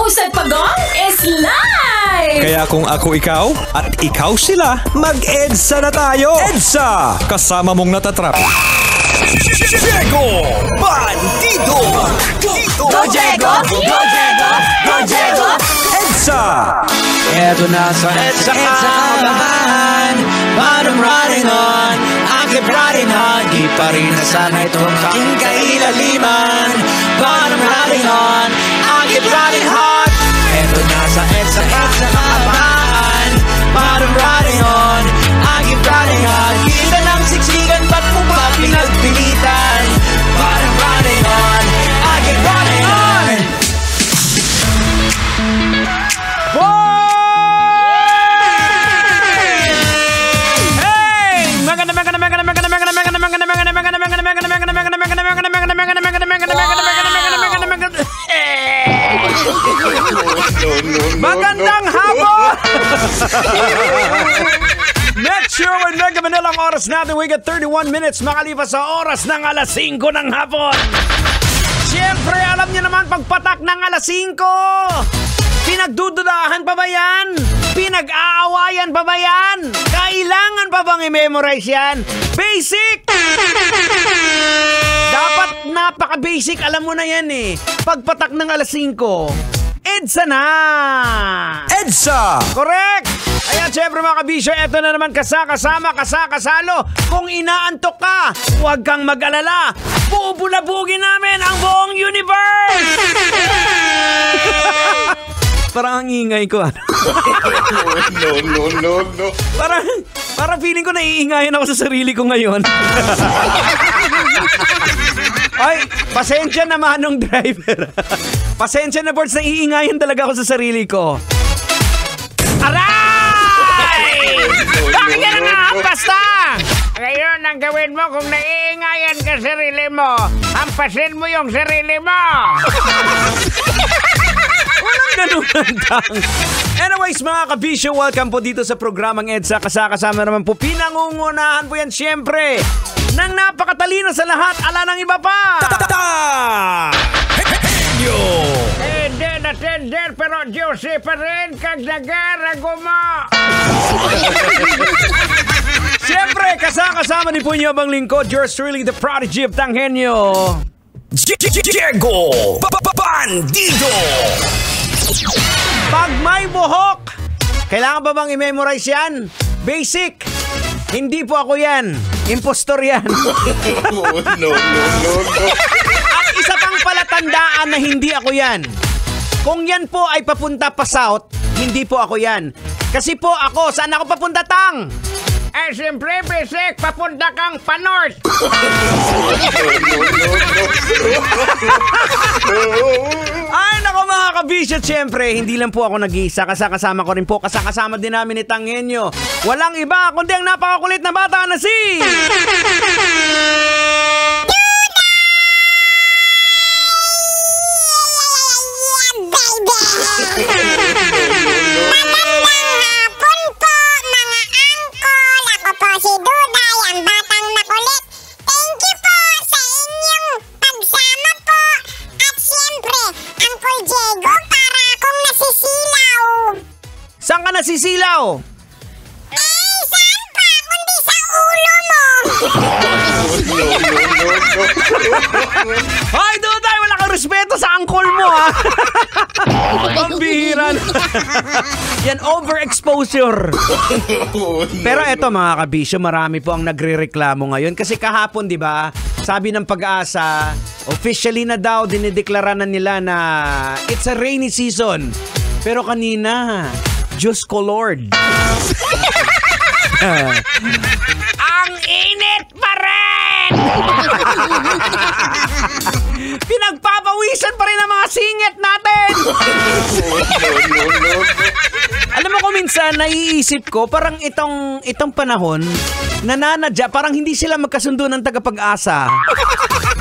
Usad Pagong is live! Kaya kung ako ikaw at ikaw sila, mag-EDSA na tayo! EDSA! Kasama mong natatrap. Diego Bandido! Go Diego! Go Diego! Go Diego! EDSA! Eto na sa EDSA kabahan, parang riding on, I keep riding on, di pa rin nasanay itong aking kailaliman. Parang riding on, I keep riding hard. Eto na sa EDSA kabahan, parang riding on, I keep riding hard. Kita ng siksikan, ba't mo ba pinagpilitan? Parang riding on, I keep riding on. Magandang hapon! Next year, when Mega Manila ang oras natin, we get 31 minutes makalipas sa oras ng alas 5 ng hapon. Siyempre, alam niyo naman, pagpatak ng alas 5, pinagdududahan pa ba yan? Pinag-aawayan pa ba yan? Kailangan pa bang i-memorize yan? Basic! Dapat napaka-basic, alam mo na yan eh. Pagpatak ng alas 5, EDSA na! EDSA! Correct! Ayan, syempre mga kabisyo, eto na naman kasama, kasalo. Kung inaantok ka, huwag kang mag-alala. Bubulabugin namin ang buong universe! Parang ang ingay ko. No. Parang feeling ko naiingayan ako sa sarili ko ngayon. Ay, pasensya na manong driver. Pasensya na, boards, naiingayan talaga ako sa sarili ko. Aray! Bakit ka na basta? Ngayon, ang gawin mo kung naiingayan ka sa sarili mo, hampasin mo yung sarili mo. Walang ganun lang. Anyways, mga kabisyo, welcome po dito sa programang EDSA. Kasama naman po, pinangungunahan po yan siyempre ng napakatalino sa lahat, ala ng iba pa. Hindi na tender, pero Diyosy pa rin kag nagarago mo. Siyempre, kasama ni po inyo abang lingkod, yours truly, the prodigy of Tanghenyo, Diego Bandido! Pag may buhok, kailangan ba bang i-memorize yan? Basic. Hindi po ako yan. Impostor yan. No. At isa pang palatandaan na hindi ako yan. Kung yan po ay papunta pa south, hindi po ako yan. Kasi po ako, saan ako papunta, Tang? Eh, siyempre, basic, papunta kang pa-north. Ay, nako mga kabisyo, siyempre, hindi lang po ako nag-iisa. Kasama ko rin po, kasama din namin ni Tanghenyo. Walang iba, kundi ang napakakulit na bata na si... Si Duday, ang batang makulit. Thank you po sa inyong pagsama po. At siyempre, Uncle Diego, para akong nasisilaw. Saan ka nasisilaw? Eh, saan pa? Kundi sa ulo mo. Hoy, Duday, wala kang respeto sa uncle mo, ha? Ang bihira. Yan, overexposure. Pero eto mga kabisyo, marami po ang nagre-reklamo ngayon. Kasi kahapon, di ba, sabi ng Pag-asa, officially na daw, dinideklara na nila na it's a rainy season. Pero kanina, Diyos ko Lord. Ang init pa rin! Pinagpapawisan pa rin ang mga singit natin! Alam mo ko minsan, naiisip ko, parang itong panahon, nananadya, parang hindi sila magkasundo ng taga-Pag-asa.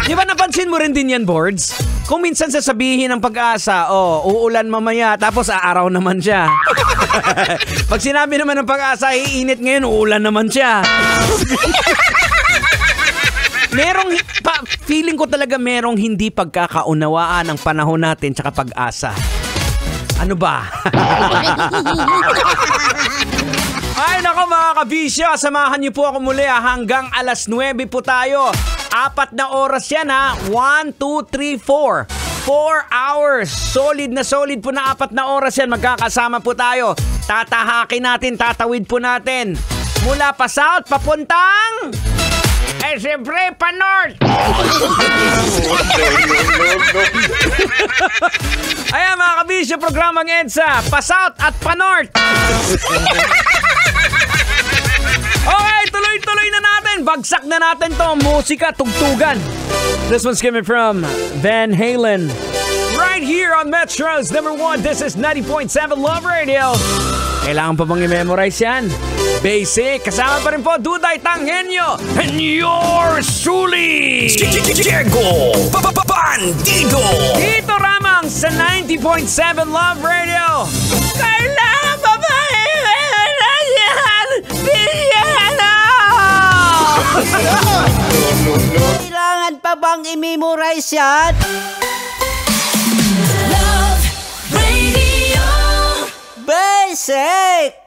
Di ba napansin mo rin din yan, boards? Kung minsan sasabihin ng Pag-asa, uulan mamaya, tapos aaraw naman siya. Pag sinabi naman ng Pag-asa, iinit ngayon, uulan naman siya. Feeling ko talaga merong hindi pagkakaunawaan ng panahon natin tsaka Pag-asa. Ano ba? Ay nako mga kabisyo, samahan niyo po ako muli hanggang alas 9 po tayo. 4 na oras yan 1, 2, 3, 4. 4 hours. Solid po na 4 na oras yan. Magkakasama po tayo. Tatahakin natin, tatawid po natin. Mula pa south, papuntang... siyempre, pa north. Ayan mga kabisyo, programang EDSA. Pa south at pa north. Okay, tuloy-tuloy na natin. Bagsak na natin to. Musika, tugtugan. This one's coming from Van Halen. Right here on Metro's #1. This is 90.7 Love Radio. Kailangan pa bang i-memorize yan? Basic. Kasama pa rin po, Duday Tanghenyo. And yours truly, Diego Bandido. dito ramang sa 90.7 Love Radio. Kailangan pa ba i-memorize yan? Kailangan pa bang i-memorize yan? Love Radio. Basic!